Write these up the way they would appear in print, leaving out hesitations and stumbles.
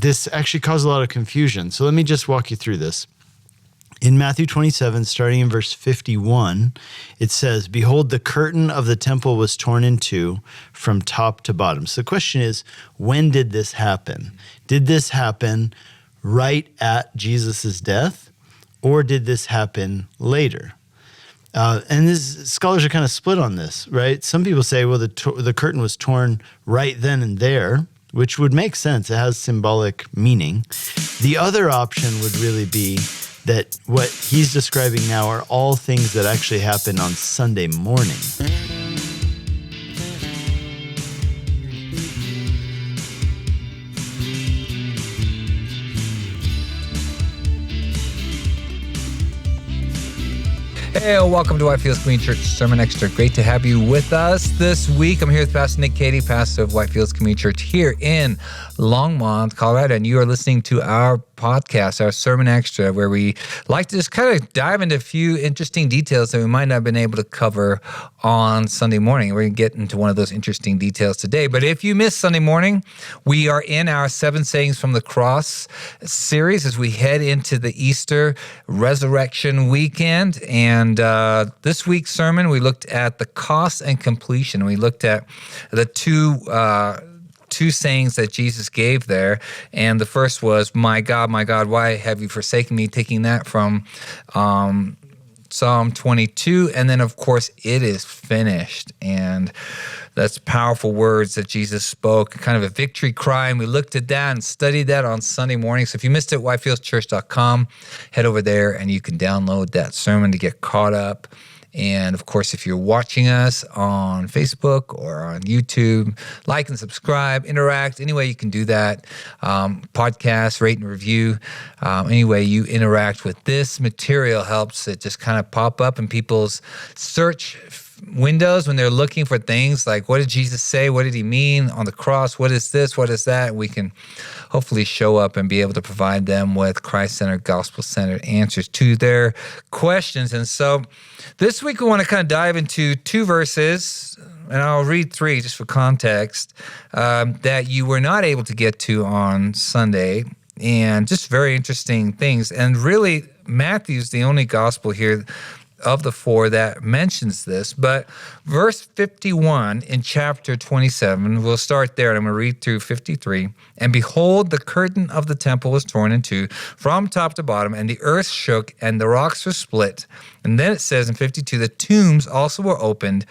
this actually caused a lot of confusion. So let me just walk you through this. In Matthew 27, starting in verse 51, it says, "Behold, the curtain of the temple was torn in two from top to bottom." So the question is, when did this happen? Did this happen right at Jesus' death, or did this happen later? And scholars are kind of split on this, right? Some people say, well, the curtain was torn right then and there, which would make sense. It has symbolic meaning. The other option would really be that what he's describing now are all things that actually happened on Sunday morning. Hey, welcome to Whitefield Community Church Sermon Extra. Great to have you with us this week. I'm here with Pastor Nick Cady, pastor of Whitefield Community Church here in Longmont, Colorado, and you are listening to our podcast, our Sermon Extra, where we like to just kind of dive into a few interesting details that we might not have been able to cover on Sunday morning. We're going to get into one of those interesting details today. But if you missed Sunday morning, we are in our 7 Sayings from the Cross series as we head into the Easter resurrection weekend. And this week's sermon, we looked at the cost and completion. We looked at the two sayings that Jesus gave there. And the first was, my God, why have you forsaken me?" Taking that from Psalm 22. And then, of course, "It is finished." And that's powerful words that Jesus spoke, kind of a victory cry. And we looked at that and studied that on Sunday morning. So if you missed it, whitefieldchurch.com, head over there and you can download that sermon to get caught up. And of course, if you're watching us on Facebook or on YouTube, like and subscribe, interact. Any way you can do that. Podcast, rate and review. Any way you interact with this material helps it just kind of pop up in people's search windows when they're looking for things like, what did Jesus say? What did he mean on the cross? What is this? What is that? We can hopefully show up and be able to provide them with Christ-centered, gospel-centered answers to their questions. And so this week we want to kind of dive into 2 verses, and I'll read 3 just for context, that you were not able to get to on Sunday, and just very interesting things. And really, Matthew's the only gospel here of the 4 that mentions this. But verse 51 in chapter 27, we'll start there, and I'm going to read through 53. "And behold, the curtain of the temple was torn in two from top to bottom, and the earth shook, and the rocks were split." And then it says in 52, "The tombs also were opened,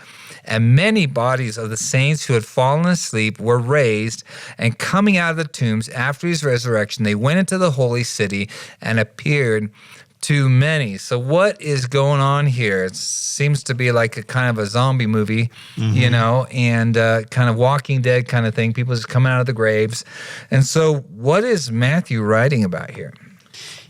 and many bodies of the saints who had fallen asleep were raised, and coming out of the tombs after his resurrection, they went into the holy city and appeared to many." So what is going on here? It seems to be like a kind of a zombie movie, and kind of Walking Dead kind of thing. People just coming out of the graves. And so what is Matthew writing about here?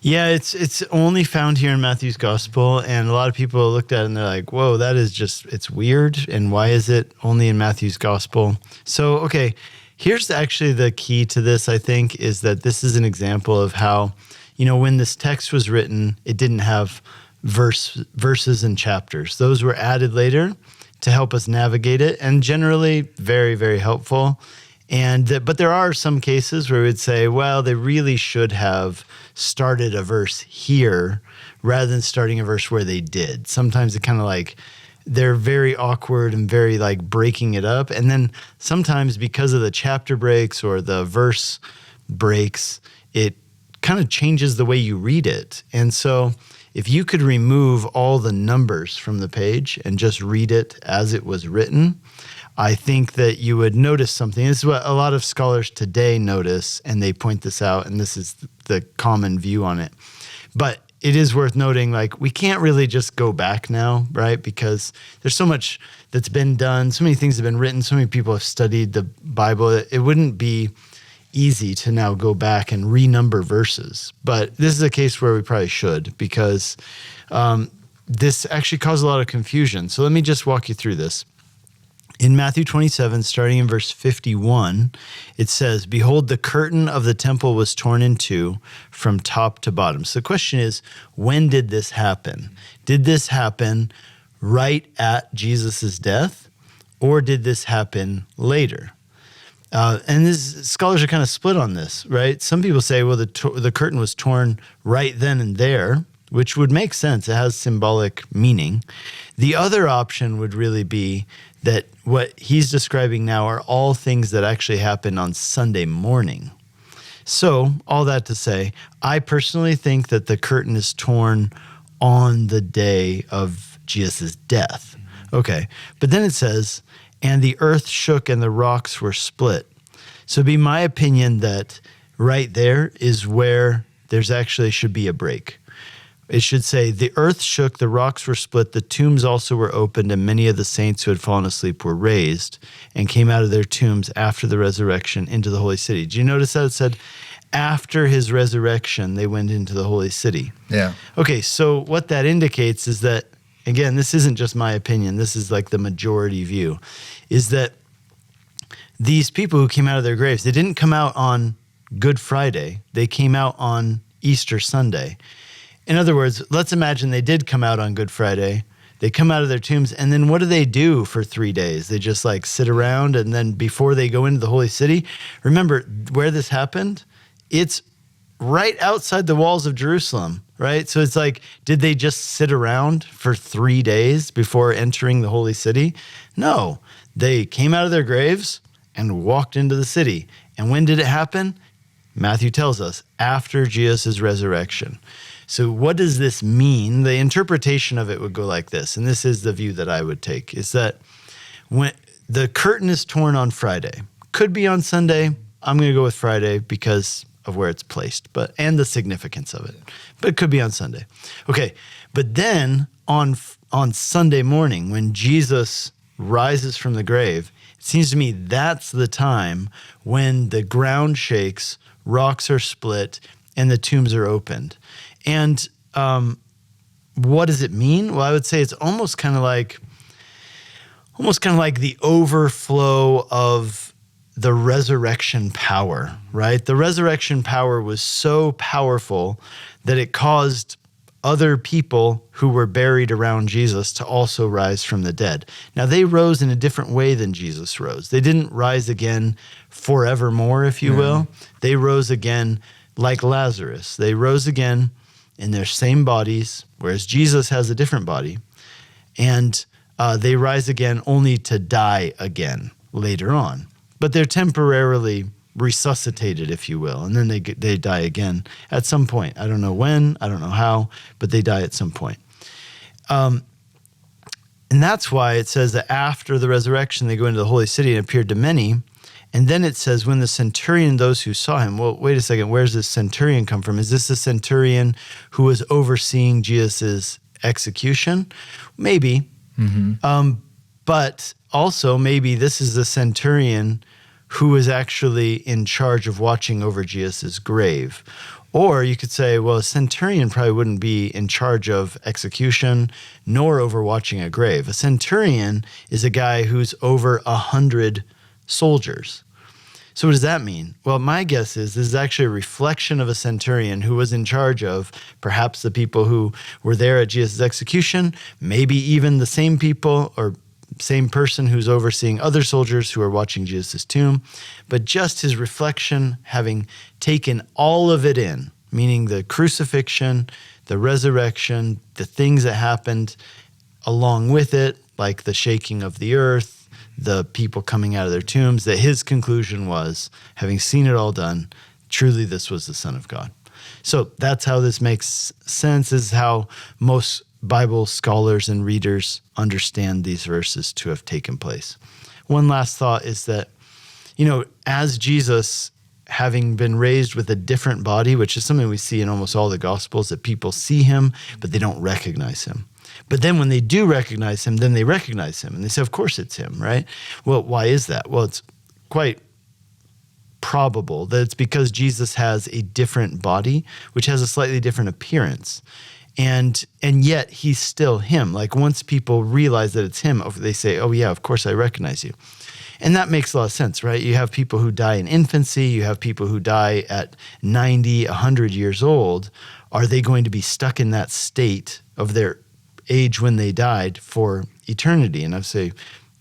Yeah, it's only found here in Matthew's gospel, and a lot of people looked at it and they're like, whoa, that is just, it's weird, and why is it only in Matthew's gospel? So, okay, here's actually the key to this, I think, is that this is an example of how, when this text was written, it didn't have verses and chapters. Those were added later to help us navigate it, and generally very, very helpful. But there are some cases where we would say, well, they really should have started a verse here rather than starting a verse where they did. Sometimes it kind of like, they're very awkward and very like breaking it up. And then sometimes because of the chapter breaks or the verse breaks, it kind of changes the way you read it. And so if you could remove all the numbers from the page and just read it as it was written, I think that you would notice something. This is what a lot of scholars today notice, and they point this out, and this is the common view on it. But it is worth noting, like, we can't really just go back now, right? Because there's so much that's been done, so many things have been written, so many people have studied the Bible. It wouldn't be easy to now go back and renumber verses. But this is a case where we probably should, because this actually caused a lot of confusion. So let me just walk you through this. In Matthew 27, starting in verse 51, it says, "Behold, the curtain of the temple was torn in two from top to bottom." So the question is, when did this happen? Did this happen right at Jesus' death, or did this happen later? And this, scholars are kind of split on this, right? Some people say, well, the curtain was torn right then and there, which would make sense. It has symbolic meaning. The other option would really be that what he's describing now are all things that actually happened on Sunday morning. So all that to say, I personally think that the curtain is torn on the day of Jesus' death. Okay, but then it says, and the earth shook and the rocks were split. So it'd be my opinion that right there is where there's actually should be a break. It should say, the earth shook, the rocks were split, the tombs also were opened, and many of the saints who had fallen asleep were raised and came out of their tombs after the resurrection into the holy city. Do you notice that it said, after his resurrection, they went into the holy city? Yeah. Okay, so what that indicates is that, again, this isn't just my opinion, this is like the majority view, is that these people who came out of their graves, they didn't come out on Good Friday, they came out on Easter Sunday. In other words, let's imagine they did come out on Good Friday. They come out of their tombs, and then what do they do for 3 days? They just like sit around, and then before they go into the holy city, remember where this happened? It's right outside the walls of Jerusalem, right? So it's like, did they just sit around for 3 days before entering the holy city? No, they came out of their graves and walked into the city. And when did it happen? Matthew tells us, after Jesus' resurrection. So what does this mean? The interpretation of it would go like this, and this is the view that I would take, is that when the curtain is torn on Friday, could be on Sunday, I'm going to go with Friday because of where it's placed, and the significance of it, but it could be on Sunday. Okay, but then on Sunday morning, when Jesus rises from the grave, it seems to me that's the time when the ground shakes, rocks are split, and the tombs are opened. And what does it mean? Well, I would say it's almost kind of like the overflow of the resurrection power, right? The resurrection power was so powerful that it caused other people who were buried around Jesus to also rise from the dead. Now, they rose in a different way than Jesus rose. They didn't rise again forevermore, if you will. They rose again like Lazarus. They rose again in their same bodies, whereas Jesus has a different body. And they rise again only to die again later on. But they're temporarily resuscitated, if you will, and then they die again at some point. I don't know when, I don't know how, but they die at some point. And that's why it says that after the resurrection, they go into the holy city and appeared to many. And then it says, when the centurion, those who saw him, well, wait a second, where's this centurion come from? Is this the centurion who was overseeing Jesus' execution? Maybe. But also maybe this is the centurion who was actually in charge of watching over Jesus' grave. Or you could say, well, a centurion probably wouldn't be in charge of execution nor over watching a grave. A centurion is a guy who's over 100 soldiers. So what does that mean? Well, my guess is this is actually a reflection of a centurion who was in charge of perhaps the people who were there at Jesus' execution, maybe even the same people or same person who's overseeing other soldiers who are watching Jesus' tomb, but just his reflection, having taken all of it in, meaning the crucifixion, the resurrection, the things that happened along with it, like the shaking of the earth, the people coming out of their tombs, that his conclusion was, having seen it all done, truly this was the Son of God. So that's how this makes sense, is how most Bible scholars and readers understand these verses to have taken place. One last thought is that, as Jesus, having been raised with a different body, which is something we see in almost all the Gospels, that people see him, but they don't recognize him. But then when they do recognize him, then they recognize him. And they say, of course it's him, right? Well, why is that? Well, it's quite probable that it's because Jesus has a different body, which has a slightly different appearance. And yet he's still him. Like once people realize that it's him, they say, oh yeah, of course I recognize you. And that makes a lot of sense, right? You have people who die in infancy. You have people who die at 90, 100 years old. Are they going to be stuck in that state of their age when they died for eternity? And I'd say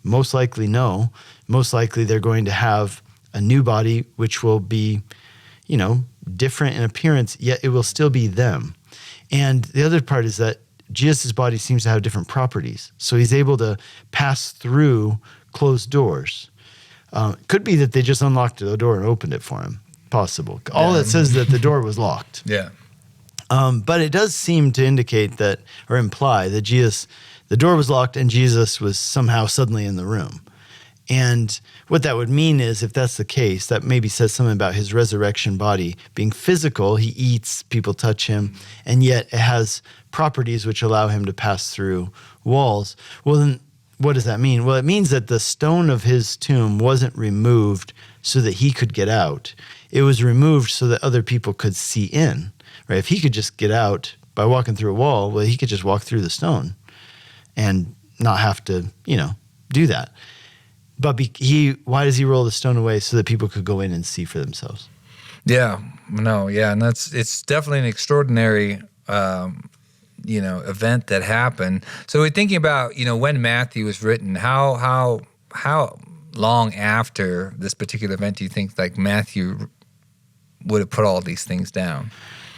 most likely no. Most likely they're going to have a new body, which will be, different in appearance, yet it will still be them. And the other part is that Jesus' body seems to have different properties. So he's able to pass through closed doors. Could be that they just unlocked the door and opened it for him. Possible. All it says is that the door was locked. Yeah. But it does seem to indicate that, or imply that the door was locked and Jesus was somehow suddenly in the room. And what that would mean is, if that's the case, that maybe says something about his resurrection body being physical. He eats, people touch him, and yet it has properties which allow him to pass through walls. Well, then what does that mean? Well, it means that the stone of his tomb wasn't removed so that he could get out. It was removed so that other people could see in, right? If he could just get out by walking through a wall, well, he could just walk through the stone and not have to, do that. But why does he roll the stone away? So that people could go in and see for themselves. Yeah, and it's definitely an extraordinary, event that happened. So we're thinking about, when Matthew was written, how long after this particular event do you think like Matthew would have put all these things down?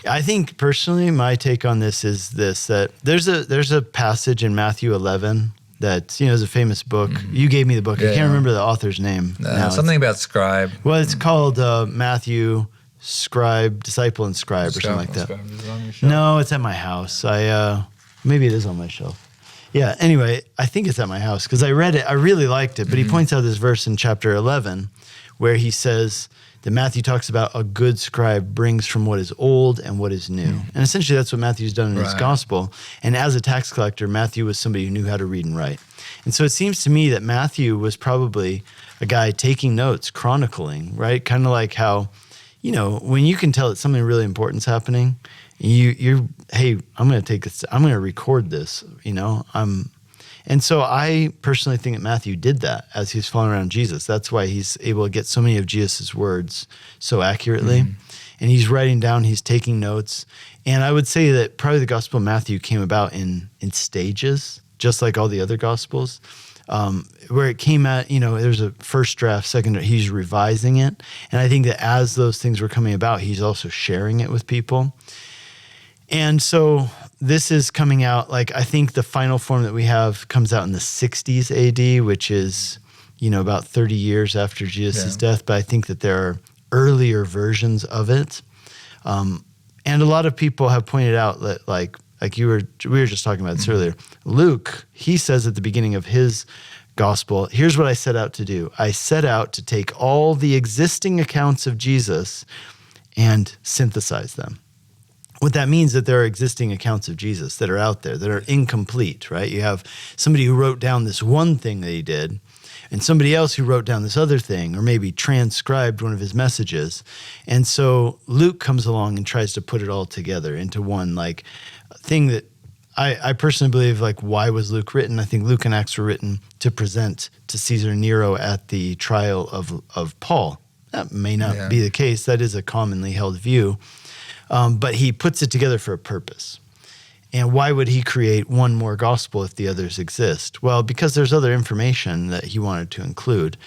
I think personally, my take on this is that there's a passage in Matthew 11 that, is a famous book. Mm-hmm. You gave me the book. I can't remember the author's name. Something about scribe. Well, it's called Matthew, Scribe, Disciple and Scribe or something like that. Is it on your shelf? No, it's at my house. Maybe it is on my shelf. Yeah, anyway, I think it's at my house because I read it. I really liked it. But he points out this verse in chapter 11 where he says that Matthew talks about a good scribe brings from what is old and what is new. And essentially that's what Matthew's done in his gospel. And as a tax collector, Matthew was somebody who knew how to read and write. And so it seems to me that Matthew was probably a guy taking notes, chronicling, right? Kind of like how, when you can tell that something really important's happening, hey, I'm going to take this, I'm going to record this, And so I personally think that Matthew did that as he's following around Jesus. That's why he's able to get so many of Jesus' words so accurately. And he's writing down, he's taking notes. And I would say that probably the Gospel of Matthew came about in stages, just like all the other Gospels, where it came at, there's a first draft, second draft, he's revising it. And I think that as those things were coming about, he's also sharing it with people. And so this is coming out, I think the final form that we have comes out in the 60s AD, which is, about 30 years after Jesus' death. But I think that there are earlier versions of it. And a lot of people have pointed out that, we were just talking about this earlier. Luke, he says at the beginning of his gospel, here's what I set out to do. I set out to take all the existing accounts of Jesus and synthesize them. What that means is that there are existing accounts of Jesus that are out there that are incomplete, right? You have somebody who wrote down this one thing that he did and somebody else who wrote down this other thing or maybe transcribed one of his messages. And so Luke comes along and tries to put it all together into one thing that I personally believe, why was Luke written? I think Luke and Acts were written to present to Caesar Nero at the trial of Paul. That may not be the case. That is a commonly held view. But he puts it together for a purpose. And why would he create one more gospel if the others exist? Well, because there's other information that he wanted to include.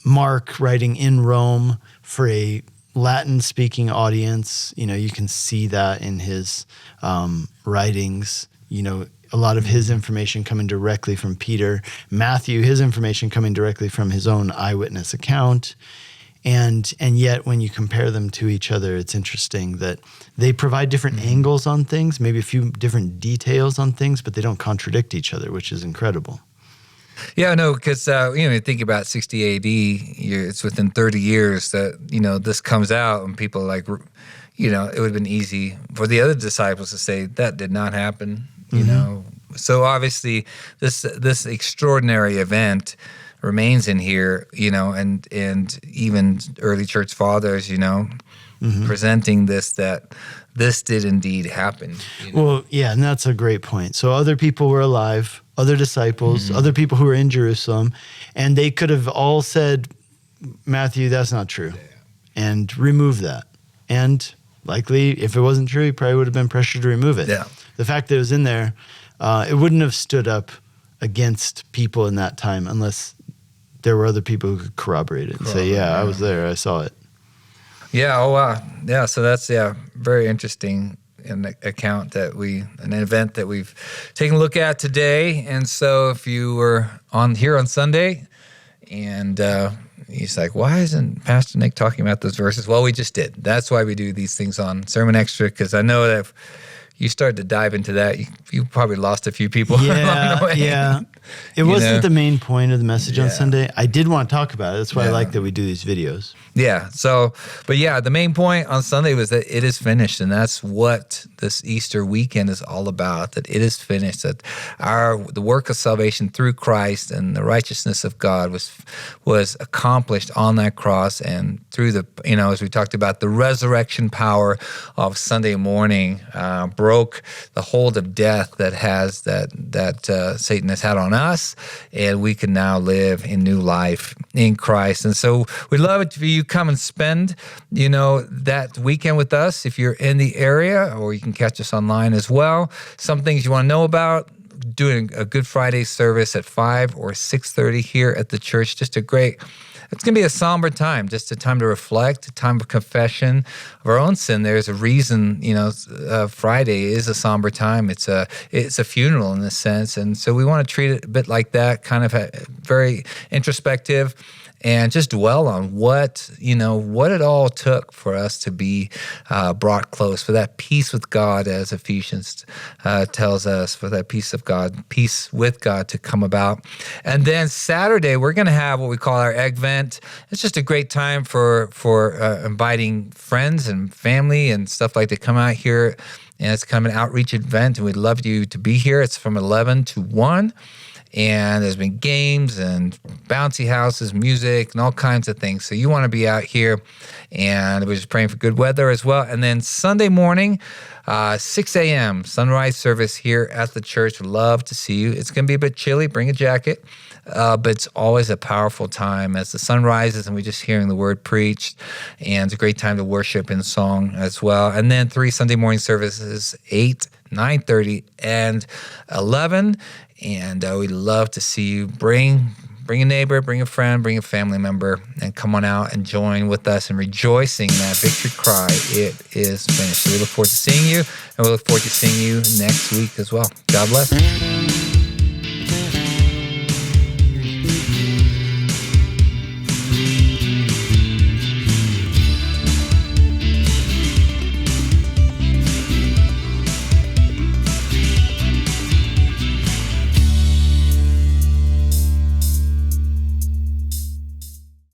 Mark writing in Rome for a Latin-speaking audience, you can see that in his writings, a lot of his information coming directly from Peter. Matthew, his information coming directly from his own eyewitness account. And yet when you compare them to each other, it's interesting that they provide different angles on things, maybe a few different details on things, but they don't contradict each other, which is incredible. Yeah, no, because, you think about 60 AD, it's within 30 years that, this comes out and people it would have been easy for the other disciples to say that did not happen, you know. So obviously this extraordinary event remains in here, and even early church fathers, presenting that this did indeed happen. Well, yeah, and that's a great point. So other people were alive, other disciples, other people who were in Jerusalem, and they could have all said, Matthew, that's not true, and remove that. And likely, if it wasn't true, he probably would have been pressured to remove it. Yeah. The fact that it was in there, it wouldn't have stood up against people in that time unless there were other people who could corroborate it and say, yeah, I was there, I saw it. Yeah. Oh, wow. Yeah. So that's, very interesting an account an event that we've taken a look at today. And so if you were here on Sunday and he's like, why isn't Pastor Nick talking about those verses? Well, we just did. That's why we do these things on Sermon Extra, because I know that if you started to dive into that, you probably lost a few people along the way. Yeah. It wasn't the main point of the message on Sunday. I did want to talk about it. That's why I like that we do these videos. Yeah. So, but the main point on Sunday was that it is finished. And that's what this Easter weekend is all about, that it is finished, that the work of salvation through Christ and the righteousness of God was accomplished on that cross, and through the, as we talked about, the resurrection power of Sunday morning broke the hold of death that Satan has had on us, and we can now live in new life in Christ. And so we'd love it if you come and spend, that weekend with us if you're in the area, or you can catch us online as well. Some things you want to know about: doing a Good Friday service at 5 or 6:30 here at the church. It's going to be a somber time, just a time to reflect, a time of confession of our own sin. There's a reason, Friday is a somber time. It's a funeral in a sense. And so we want to treat it a bit like that, kind of very introspective, and just dwell on what it all took for us to be brought close, for that peace with God, as Ephesians tells us, for that peace with God to come about. And then Saturday, we're going to have what we call our egg vent. It's just a great time for inviting friends and family and stuff like that. Come out here, and it's kind of an outreach event, and we'd love you to be here. It's from 11 to 1. And there's been games and bouncy houses, music, and all kinds of things. So you want to be out here, and we're just praying for good weather as well. And then Sunday morning, 6 a.m., sunrise service here at the church. We'd love to see you. It's going to be a bit chilly. Bring a jacket. But it's always a powerful time as the sun rises and we're just hearing the word preached. And it's a great time to worship in song as well. And then 3 Sunday morning services, 8, 9:30, and 11. And we'd love to see you. Bring a neighbor, bring a friend, bring a family member, and come on out and join with us in rejoicing that victory cry, it is finished. So we look forward to seeing you, and we look forward to seeing you next week as well. God bless.